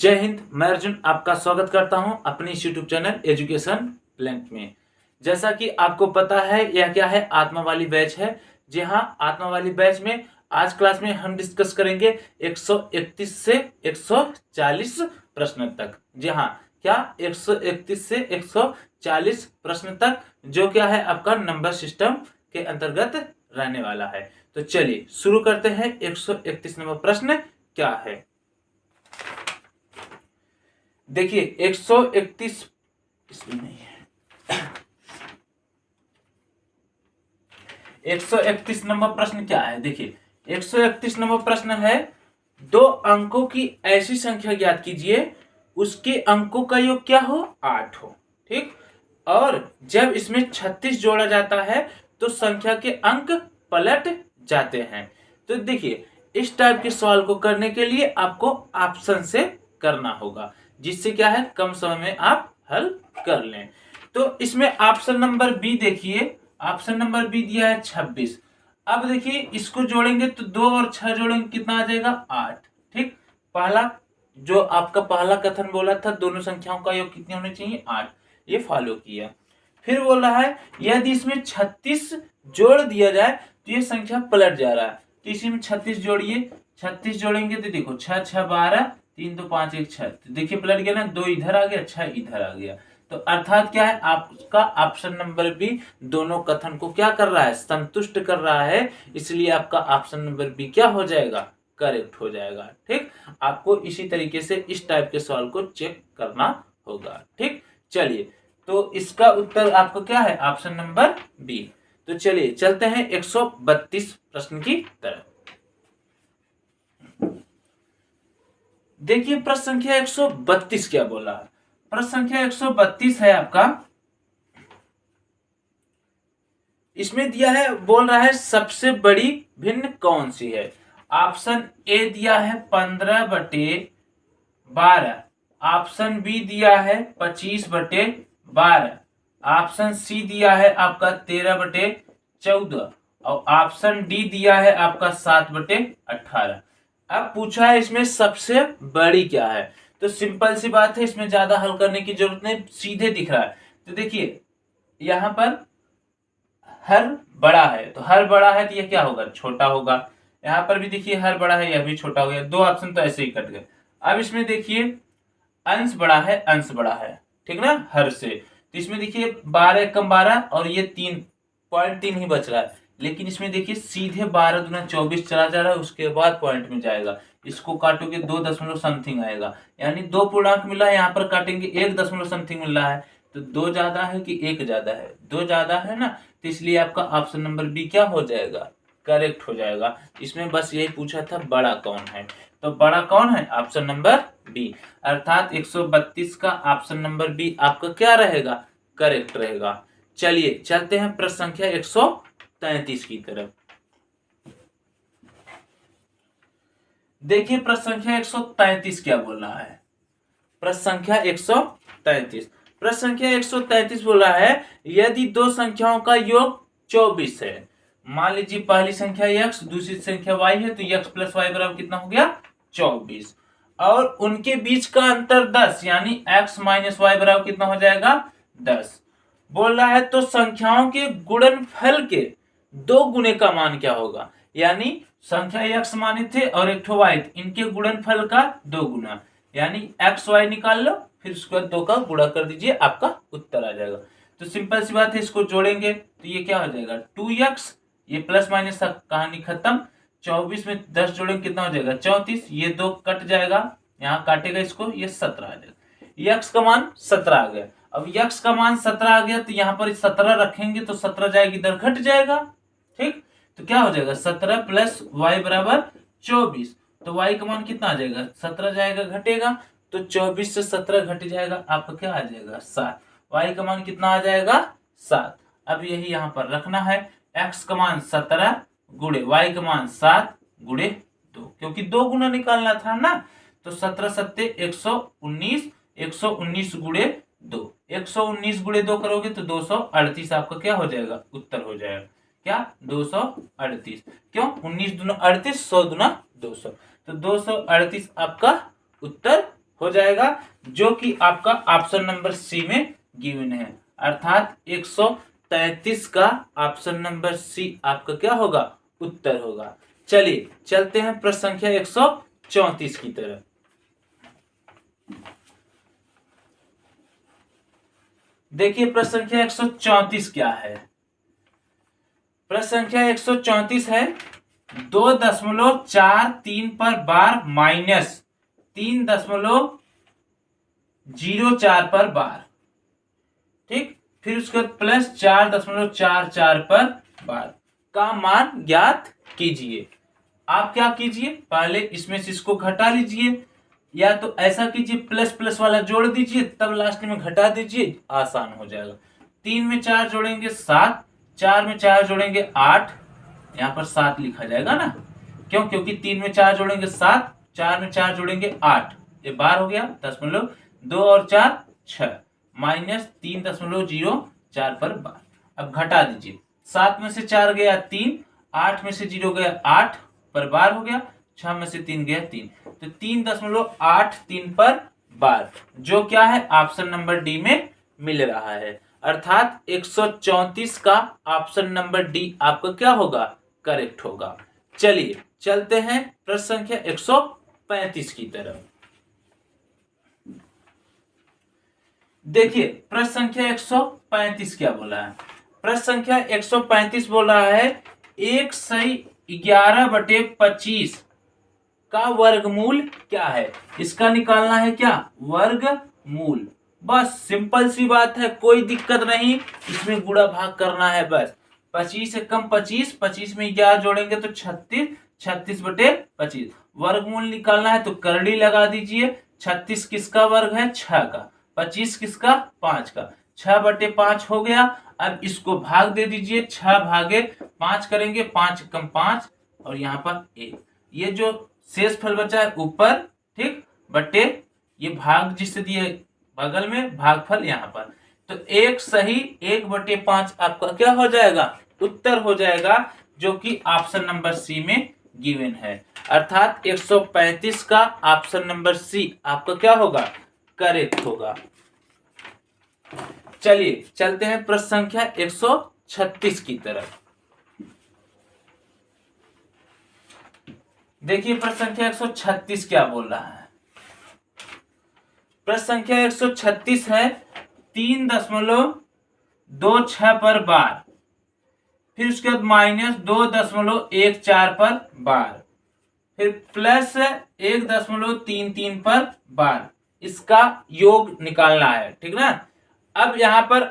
जय हिंद। मैं अर्जुन आपका स्वागत करता हूं अपने इस यूट्यूब चैनल एजुकेशन प्लैंक में। जैसा कि आपको पता है यह क्या है, आत्मा वाली बैच है। जी हाँ, आत्मा वाली बैच में आज क्लास में हम डिस्कस करेंगे 131 से 140 प्रश्न तक। जी हाँ, क्या 131 से 140 प्रश्न तक, जो क्या है आपका नंबर सिस्टम के अंतर्गत रहने वाला है। तो चलिए शुरू करते हैं। 131 नंबर प्रश्न क्या है, देखिए 131 इसमें नहीं है। 131 नंबर प्रश्न क्या है, देखिए 131 नंबर प्रश्न है, दो अंकों की ऐसी संख्या ज्ञात कीजिए उसके अंकों का योग क्या हो, 8 हो। ठीक, और जब इसमें 36 जोड़ा जाता है तो संख्या के अंक पलट जाते हैं। तो देखिए इस टाइप के सवाल को करने के लिए आपको ऑप्शन से करना होगा, जिससे क्या है कम समय में आप हल कर लें। तो इसमें ऑप्शन नंबर बी देखिए, ऑप्शन नंबर बी दिया है 26। अब देखिए इसको जोड़ेंगे तो 2 और 6 जोड़ेंगे कितना आ जाएगा, 8। ठीक, पहला जो आपका पहला कथन बोला था दोनों संख्याओं का योग कितने होने चाहिए, 8, ये फॉलो किया। फिर बोल रहा है यदि इसमें 36 जोड़ दिया जाए तो ये संख्या पलट जा रहा है, तो इसी में 36 जोड़िए। 36 जोड़ेंगे तो देखो 6 6 12, 3 2 5 1 6, तो देखिए पलट गया ना, 2 इधर आ गया 6 इधर आ गया। तो अर्थात क्या है आपका ऑप्शन नंबर बी दोनों कथन को क्या कर रहा है, संतुष्ट कर रहा है, इसलिए आपका ऑप्शन नंबर बी क्या हो जाएगा, करेक्ट हो जाएगा। ठीक, आपको इसी तरीके से इस टाइप के सवाल को चेक करना होगा। ठीक, चलिए तो इसका उत्तर आपका क्या है, ऑप्शन नंबर बी। तो चलिए चलते हैं 132 प्रश्न की तरफ। देखिए प्रश्न संख्या 132 क्या बोला है, प्रश्न संख्या 132 है आपका। इसमें दिया है, बोल रहा है सबसे बड़ी भिन्न कौन सी है। ऑप्शन ए दिया है 15/12, ऑप्शन बी दिया है 25/12, ऑप्शन सी दिया है आपका 13/14 और ऑप्शन डी दिया है आपका 7/18। अब पूछा है इसमें सबसे बड़ी क्या है, तो सिंपल सी बात है, इसमें ज्यादा हल करने की जरूरत नहीं, सीधे दिख रहा है। तो देखिए यहां पर हर बड़ा है, तो हर बड़ा है तो ये क्या होगा, छोटा होगा। यहाँ पर भी देखिए हर बड़ा है, यह भी छोटा हो गया, दो ऑप्शन तो ऐसे ही कट गए। अब इसमें देखिए अंश बड़ा है, अंश बड़ा है, ठीक ना, हर से। तो इसमें देखिए 12 कम 12 और ये 3.3 ही बच रहा है, लेकिन इसमें देखिए सीधे 12 दूना 24 चला जा रहा है, उसके बाद पॉइंट में जाएगा, इसको काटोगे 2 दशमलव समथिंग आएगा, यानी 2 पूर्णांक मिला है, यहाँ पर काटेंगे 1 दशमलव समथिंग मिल रहा है। तो 2 ज्यादा है कि 1 ज्यादा है, 2 ज्यादा है ना, तो इसलिए आपका ऑप्शन नंबर बी क्या हो जाएगा, करेक्ट हो जाएगा। इसमें बस यही पूछा था बड़ा कौन है, तो बड़ा कौन है, ऑप्शन नंबर बी। अर्थात 132 का ऑप्शन नंबर बी आपका क्या रहेगा, करेक्ट रहेगा। चलिए चलते हैं प्रश्न संख्या 133 की तरफ। देखिए प्रश्न संख्या 133 क्या बोल रहा है, प्रश्न संख्या 133, प्रश्न संख्या 133 बोल रहा है यदि दो संख्याओं का योग 24 है, मान लीजिए पहली संख्या x दूसरी संख्या y है, तो x प्लस वाई बराबर कितना हो गया, 24, और उनके बीच का अंतर 10, यानी x माइनस वाई बराबर कितना हो जाएगा, 10। बोल रहा है तो संख्याओं के गुणनफल के 2 गुने का मान क्या होगा, यानी संख्या x माने थे और एक ठो y, इनके गुणनफल का 2 गुना, यानी एक्स वाई निकाल लो, फिर उसके बाद 2 का गुणा कर दीजिए, आपका उत्तर आ जाएगा। तो सिंपल सी बात है, इसको जोड़ेंगे तो ये क्या हो जाएगा 2x, ये प्लस माइनस था, कहानी खत्म। 24 में 10 जोड़ेंगे कितना हो जाएगा 34, ये 2 कट जाएगा, यहाँ काटेगा इसको, ये 17 आ जाएगा, x का मान 17 आ गया। अब x का मान 17 आ गया तो यहाँ पर 17 रखेंगे तो 17 जाएगी इधर, घट जाएगा। ठीक, तो क्या हो जाएगा 17 प्लस वाई बराबर 24, तो y का मान कितना आ जाएगा, 17 जाएगा घटेगा, तो 24 से 17 घट जाएगा, आपका क्या आ जाएगा 7, y का मान कितना आ जाएगा 7। अब यही यहाँ पर रखना है, x का मान 17 गुणे y का मान 7 गुणे 2, क्योंकि 2 गुना निकालना था ना, तो 17 सत्ते 119, 119 गुणे 2, 119 गुणे 2 करोगे तो 238 आपका क्या हो जाएगा, उत्तर हो जाएगा क्या 238। क्यों, 19 दूना 38, 100 दूना 200, तो 238 आपका उत्तर हो जाएगा, जो कि आपका ऑप्शन नंबर सी में गिवन है। अर्थात 133 का ऑप्शन नंबर सी आपका क्या होगा, उत्तर होगा। चलिए चलते हैं प्रश्न संख्या 134 की तरफ। देखिए प्रश्न संख्या 134 क्या है। प्रश्न संख्या 134 है 2.43 पर बार माइनस 3.04 पर बार, ठीक, फिर उसके बाद प्लस 4.44 पर बार का मान ज्ञात कीजिए। आप क्या कीजिए, पहले इसमें से इसको घटा लीजिए, या तो ऐसा कीजिए प्लस प्लस वाला जोड़ दीजिए तब लास्ट में घटा दीजिए, आसान हो जाएगा। 3 में 4 जोड़ेंगे 7, 4 में 4 जोड़ेंगे 8, यहाँ पर 7 लिखा जाएगा ना, क्यों, क्योंकि 3 में 4 जोड़ेंगे 7, 4 में 4 जोड़ेंगे 8, ये बार हो गया। 10.2 और 4 6 माइनस 3.04 पर बार। अब घटा दीजिए, 7 में से 4 गया 3, 8 में से 0 गया 8 पर बार हो गया, 6 में से 3 गया 3, तो 3.83 पर बार, जो क्या है ऑप्शन नंबर डी में मिल रहा है। अर्थात 134 का ऑप्शन नंबर डी आपका क्या होगा, करेक्ट होगा। चलिए चलते हैं प्रश्न संख्या 135 की तरफ। देखिए प्रश्न संख्या 135 क्या बोला है। प्रश्न संख्या 135 बोल रहा है 111/25 का वर्गमूल क्या है। इसका निकालना है क्या, वर्गमूल। बस सिंपल सी बात है, कोई दिक्कत नहीं, इसमें गुणा भाग करना है बस। 25 से कम 25, 25 में 11 जोड़ेंगे तो 36, 36/25। वर्गमूल निकालना है तो करड़ी लगा दीजिए। 36 किसका वर्ग है, 6 का। 25 किसका, 5 का। 6/5 हो गया। अब इसको भाग दे दीजिए, 6 भागे 5 करेंगे, 5 कम 5 और यहाँ पर 1। ये जो शेष फल बचा है ऊपर, ठीक, बटे ये भाग जिससे दिए बगल में, भागफल यहाँ पर, तो 1 सही 1/5 आपका क्या हो जाएगा, उत्तर हो जाएगा, जो कि ऑप्शन नंबर सी में गिवन है। अर्थात 135 का ऑप्शन नंबर सी आपका क्या होगा, करेक्ट होगा। चलिए चलते हैं प्रश्न संख्या 136 की तरफ। देखिए प्रश्न संख्या 136 क्या बोल रहा है। प्रश्न संख्या 136 है 3.26 पर बार, फिर उसके बाद माइनस 2.14 पर बार, फिर प्लस 1.33 पर बार, इसका योग निकालना है, ठीक ना। अब यहां पर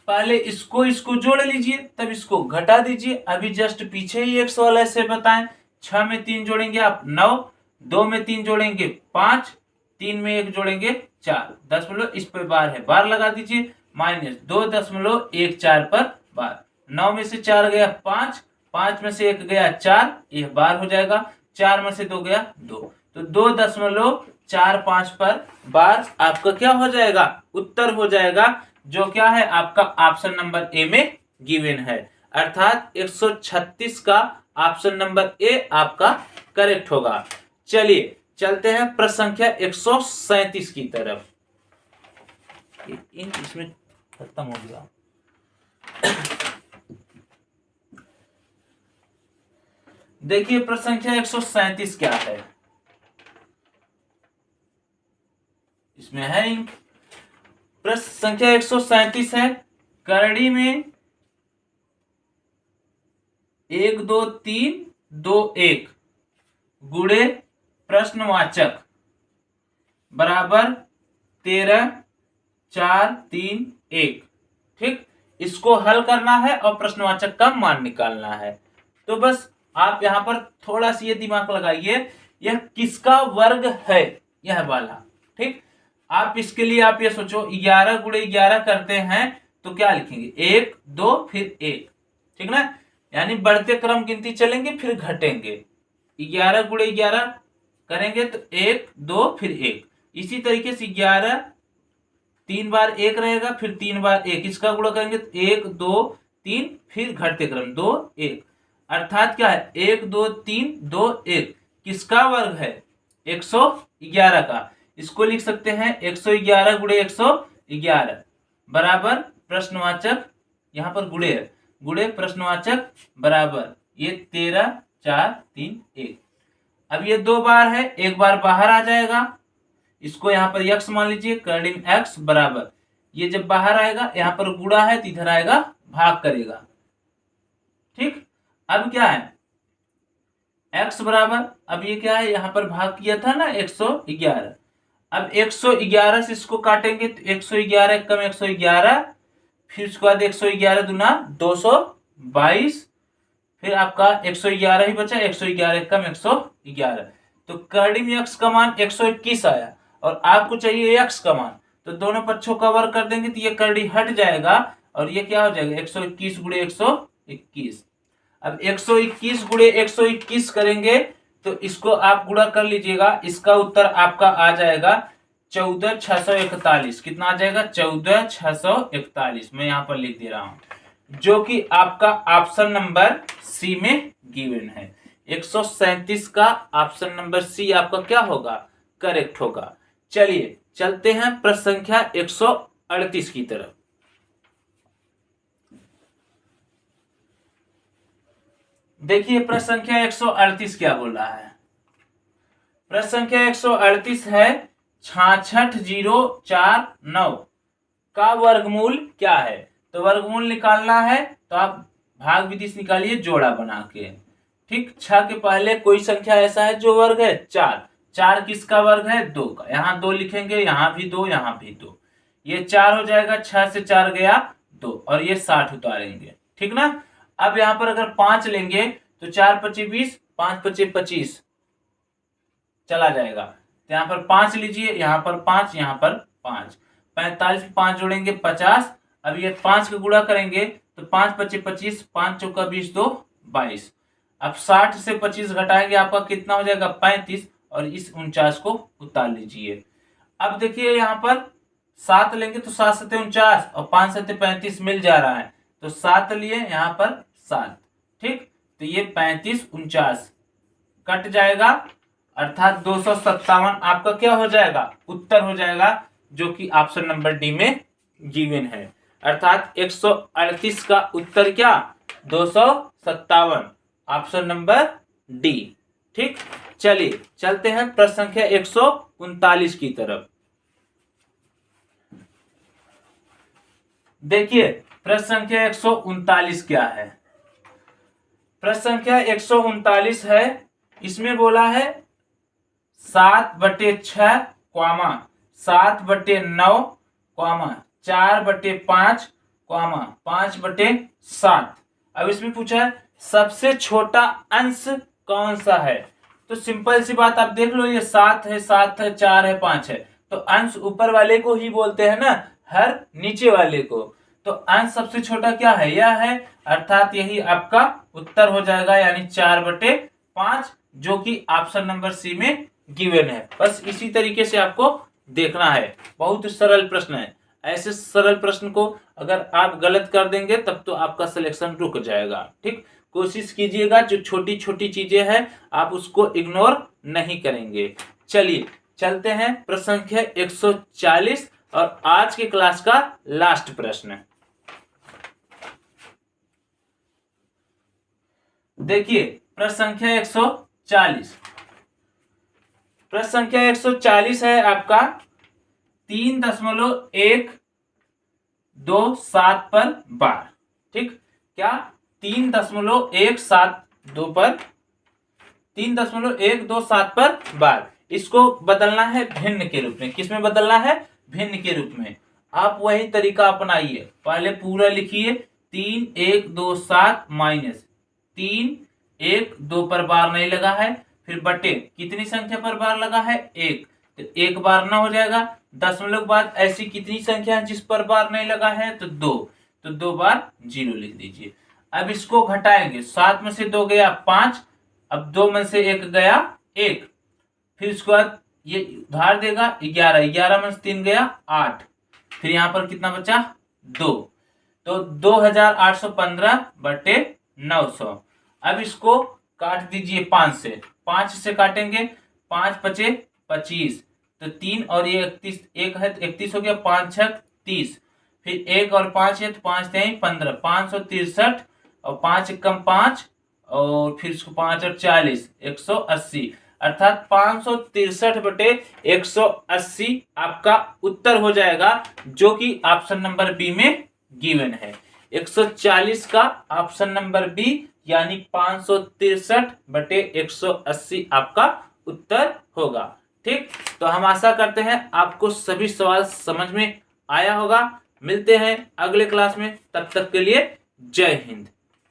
पहले इसको जोड़ लीजिए, तब इसको घटा दीजिए। अभी जस्ट पीछे ही एक्स वाला से बताएं। 6 में 3 जोड़ेंगे आप 9, 2 में 3 जोड़ेंगे 5, 3 में 1 जोड़ेंगे 4, 10 इस पे बार है, बार लगा दीजिए, माइनस 2.14 पर बार। 9 में से 4 गया 5, 5 में से 1 गया 4, यह बार हो जाएगा। 4 में से 2 गया 2, तो 2.45 पर बार आपका क्या हो जाएगा, उत्तर हो जाएगा, जो क्या है आपका ऑप्शन नंबर ए में गिवन है। अर्थात 136 का ऑप्शन नंबर ए आपका करेक्ट होगा। चलिए चलते हैं प्रश्न संख्या 137 की तरफ। इसमें खत्म हो गया। देखिए प्रश्न संख्या 137 क्या है, इसमें है इंक। प्रश्न संख्या 137 है करड़ी में 1 2 3 2 1 गुणे प्रश्नवाचक बराबर 13 4 3 1, ठीक। इसको हल करना है और प्रश्नवाचक का मान निकालना है। तो बस आप यहां पर थोड़ा सा ये दिमाग लगाइए, यह किसका वर्ग है, यह वाला, ठीक। आप इसके लिए आप ये सोचो 11 गुणे 11 करते हैं तो क्या लिखेंगे, 1 2 फिर 1, ठीक ना, यानी बढ़ते क्रम गिनती चलेंगे फिर घटेंगे। 11 गुणे 11 करेंगे तो 1 2 फिर 1, इसी तरीके से 11 3 बार 1 रहेगा, फिर 3 बार 1, इसका गुणा करेंगे तो 1 2 3 फिर घटते क्रम 2 1। अर्थात क्या है 1 2 3 2 1 किसका वर्ग है, 11 का, इसको लिख सकते हैं 111 गुणे 111 बराबर प्रश्नवाचक, यहाँ पर गुणे है, गुणे प्रश्नवाचक बराबर ये 13 4 3 1। अब ये 2 बार है, एक बार बाहर आ जाएगा, इसको यहाँ पर x मान लीजिए, कर्डिम x बराबर ये जब बाहर आएगा यहाँ पर गुणा है तो इधर आएगा भाग करेगा। ठीक, अब क्या है x बराबर, अब ये क्या है यहाँ पर भाग किया था ना 111, अब 111 से इसको काटेंगे तो 111 कम 111, फिर उसके बाद 111 दूना 222, फिर आपका 111 ही बचा, 111 कम 111, तो कर्डिम x का मान 121 आया और आपको चाहिए x का मान, तो दोनों पक्षों का वर्ग कर देंगे तो ये कर्डी हट जाएगा और ये क्या हो जाएगा 121 गुणे 121। अब 121 गुणे 121 करेंगे तो इसको आप गुणा कर लीजिएगा, इसका उत्तर आपका आ जाएगा 14,641। कितना आ जाएगा 14,641, मैं यहाँ पर लिख दे रहा हूं, जो कि आपका ऑप्शन नंबर सी में गिवन है। 137 का ऑप्शन नंबर सी आपका क्या होगा, करेक्ट होगा। चलिए चलते हैं प्रश्न संख्या 138 की तरफ। देखिए प्रश्न संख्या 138 क्या बोल रहा है। प्रश्न संख्या 138 है 66,049 का वर्गमूल क्या है। तो वर्गमूल निकालना है तो आप भाग विधि से निकालिए जोड़ा बना के। ठीक, 6 के पहले कोई संख्या ऐसा है जो वर्ग है 4, 4 किसका वर्ग है 2 का, यहाँ 2 लिखेंगे, यहाँ भी 2, यहाँ भी 2, ये 4 हो जाएगा, 6 से 4 गया 2 और ये 60 उतारेंगे। ठीक ना, अब यहाँ पर अगर 5 लेंगे तो 4 पचे 20, 5 पचे 25 चला जाएगा, तो यहाँ पर 5 लीजिए, यहाँ पर 5, यहाँ पर 5, 45 5 जोड़ेंगे 50। अब ये 5 का गुणा करेंगे तो 5 पचे 25, 5 चौका 20, 2 22। अब 60 से 25 घटाएंगे आपका कितना हो जाएगा 35 और इस 49 को उतार लीजिए। अब देखिए यहाँ पर 7 लेंगे तो 7 सत्ते 49 और 5 सत्ते 35 मिल जा रहा है, तो 7 लिए यहाँ पर 7। ठीक, तो ये 35 49 कट जाएगा, अर्थात 257 आपका क्या हो जाएगा, उत्तर हो जाएगा, जो कि ऑप्शन नंबर डी में गिवन है। अर्थात 138 का उत्तर क्या 257, ऑप्शन नंबर डी। ठीक, चलिए चलते हैं प्रश्न संख्या 139 की तरफ। देखिए प्रश्न संख्या 139 क्या है। प्रश्न संख्या 139 है, इसमें बोला है 7/6 क्वामा 7/9 क्वामा 4/5 क्वामा 5/7। अब इसमें पूछा है सबसे छोटा अंश कौन सा है। तो सिंपल सी बात आप देख लो, ये 7 है, 7 है, 4 है, 5 है, तो अंश ऊपर वाले को ही बोलते हैं ना, हर नीचे वाले को। तो अंश सबसे छोटा क्या है, यह है, अर्थात यही आपका उत्तर हो जाएगा, यानी 4/5, जो कि ऑप्शन नंबर सी में गिवन है। बस इसी तरीके से आपको देखना है, बहुत सरल प्रश्न है। ऐसे सरल प्रश्न को अगर आप गलत कर देंगे तब तो आपका सिलेक्शन रुक जाएगा। ठीक, कोशिश कीजिएगा जो छोटी छोटी चीजें हैं आप उसको इग्नोर नहीं करेंगे। चलिए चलते हैं प्रश्न संख्या 140 और आज के क्लास का लास्ट प्रश्न। देखिए प्रश्न संख्या 140, प्रश्न संख्या 140 है आपका 3.127 पर बार। ठीक, क्या 3.172 पर 3.127 पर बार, इसको बदलना है भिन्न के रूप में। किसमें बदलना है, भिन्न के रूप में। आप वही तरीका अपनाइए, पहले पूरा लिखिए 3127 माइनस 3 1 2 पर बार नहीं लगा है, फिर बटे कितनी संख्या पर बार लगा है 1, तो 1 बार ना हो जाएगा। दशमलव बाद ऐसी कितनी संख्या है जिस पर बार नहीं लगा है, तो 2, तो 2 बार 0 लिख दीजिए। अब इसको घटाएंगे, 7 में से 2 गया 5, अब 2 में से 1 गया 1, फिर इसके बाद ये उधार देगा 11, 11 में से 3 गया 8, फिर यहाँ पर कितना बचा 2, तो 2815/900। अब इसको काट दीजिए 5 से, 5 से काटेंगे 5 पचे 25, तो 3 और ये 31, एक है तो 31 हो गया, 5 6 30, फिर 1 और 5 है तो 5 3 15, 563 और 5 कम 5 और फिर इसको 5 और 40, 180, अर्थात 563/180 आपका उत्तर हो जाएगा, जो कि ऑप्शन नंबर बी में गिवन है। 140 का ऑप्शन नंबर बी यानी 563/180 आपका उत्तर होगा। ठीक, तो हम आशा करते हैं आपको सभी सवाल समझ में आया होगा। मिलते हैं अगले क्लास में, तब तक के लिए जय हिंद।